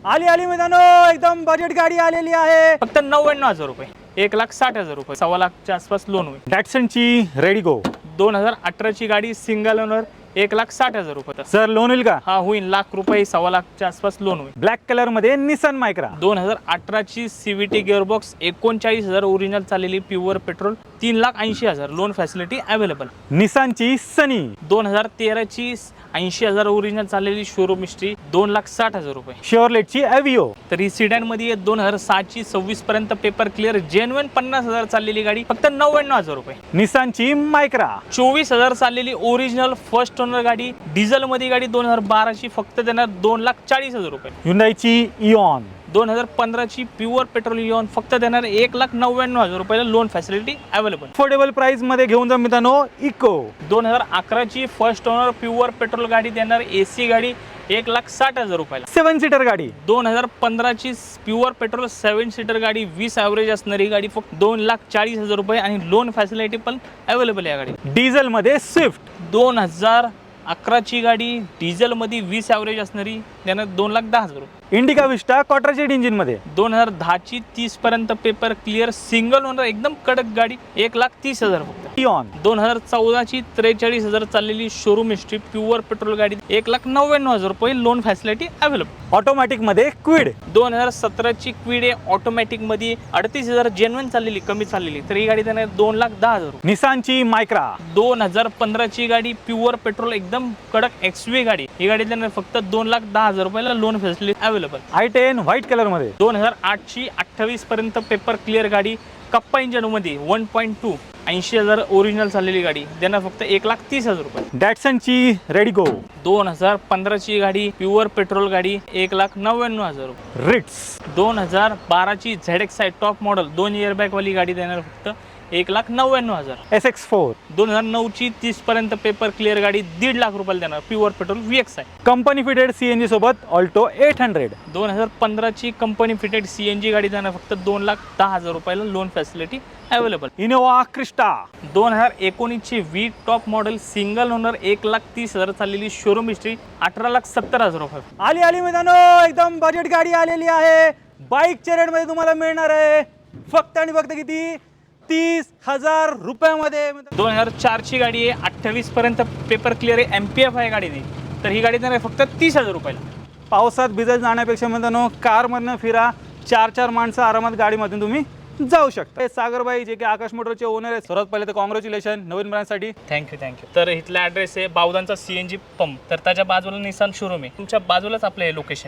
आली आली मित्रांनो, एकदम बजेट गाडी आलेली आहे. फक्त 99,000 रुपये, 1,60,000 रुपये, 1,15,000च्या आसपास लोन होईल. डॅटसनची रेडी गो 2018ची गाडी, सिंगल ओनर, 1,60,000 रुपये. सर लोन होईल का? हा होईल, लाख रुपये, 1,15,000च्या आसपास लोन होईल. ब्लॅक कलर मध्ये निसान मायक्रा 2018ची सीव्हीटी गिअरबॉक्स, 39,000 ओरिजिनल चाललेली pure petrol, 3,80,000 loan facility available. निसानची सनी 2013ची 80,000 ओरिजिनल चाललेली शोरूम हिस्ट्री, 2,60,000 रुपये. शेवरलेटची एव्हिओ तर ही सिडॅन मध्ये 2006ची 26 पर्यंत पेपर क्लिअर जेन्युइन 50,000 चाललेली गाडी, फक्त 99,000 रुपये. निसानची मायक्रा 24,000 चाललेली ओरिजिनल फर्स्ट ओनर गाडी, डिझेल मध्ये गाडी, 2012ची, फक्त देणार 2,40,000 रुपये. ह्युंडाईची इऑन 2015ची प्युअर पेट्रोल इऑन, फक्त देणार 1,99,000 रुपयाला loan facility available. Affordable price मध्ये घेऊन जा मित्रांनो. इको 2011ची फर्स्ट ओनर प्युअर पेट्रोल गाडी देणार, एसी गाडी, 1,60,000 रुपयाला. 7 सीटर गाडी 2015ची प्युअर पेट्रोल 7 सीटर गाडी, 20 ॲव्हरेज असणारी गाडी, फक्त 2,40,000 रुपये आणि लोन फॅसिलिटी पण अवेलेबल आहे या गाडी. डिझेल मध्ये स्विफ्ट 2011ची गाडी, डिझेल मध्ये 20 ॲव्हरेज असणारी, देणार 2,10,000 रुपये. इंडिका विस्टा क्वाड्राजेट इंजिन मध्ये 2010ची 30 पर्यंत पेपर क्लिअर सिंगल ओनर एकदम कडक गाडी, 1,30,000 फक्त. इऑन 2014ची 43,000 चाललेली शोरूम हिस्ट्री प्युअर पेट्रोल गाडी, 1,99,000 रुपये लोन फॅसिलिटी अवेलेबल. ऑटोमॅटिक मध्ये क्विड 2017ची क्विड आहे ऑटोमॅटिक मध्ये, 38,000 जेन्युइन चाललेली, कमी चाललेली, तर ही गाडी देणार 2,10,000 रुपये. निसानची मायक्रा 2015ची गाडी, प्युअर पेट्रोल एकदम कडक एक्सवी गाडी, ही गाडी देणार फक्त 2,10,000 रुपयाला loan facility available. i10 white colour मध्ये 2008ची 28 पर्यंत पेपर क्लिअर गाडी, कप्पा इंजन मध्ये 1.2, 80,000 ओरिजिनल चाललेली गाडी, देणार फक्त 1,30,000 रुपये. डॅटसनची रेडी गो 2015ची गाडी, प्युअर पेट्रोल गाडी, 1,99,000 रुपये. रिट्स 2012ची ZXi टॉप मॉडेल 2 इयरबॅग वाली गाडी देणार फक्त 1,99,000. SX4 2009ची 30 पर्यंत पेपर क्लिअर गाडी, 1.5 लाख रुपयाला देणार, pure petrol VXi. Company fitted CNG सोबत ऑल्टो 800 2015ची कंपनी फिटेड CNG गाडी देणार फक्त 2,10,000 रुपयाला loan facility available. Innova Crysta 2019ची V top model single owner, 1,30,000 चाललेली शोरूम हिस्ट्री, 18,70,000 रुपये. आली आली मित्रांनो, एकदम बजेट गाडी आलेली आहे. बाईकच्या रेट मध्ये तुम्हाला मिळणार आहे फक्त आणि फक्त किती, 30,000 रुपयामध्ये. 2004ची गाडी आहे, 28 पर्यंत पेपर क्लिअर आहे, MPF आहे गाडी ती, तर ही गाडी देणार फक्त 30,000 रुपयाला. पावसात भिजत जाण्यापेक्षा मित्रांनो कार मधनं फिरा, 4 माणसं आरामात गाडीमधून तुम्ही जाऊ शकता. हे सागरबाई जे की आकाश मोटरचे ओनर आहेत, सर्वात पहिले तर कॉंग्रॅच्युलेशन नवीन ब्रँडसाठी. थँक्यू. तर इथला ॲड्रेस आहे बावदांचा CNG पंप, तर त्याच्या बाजूला निसान शोरूम आहे, तुमच्या बाजूलाच आपलं हे लोकेशन.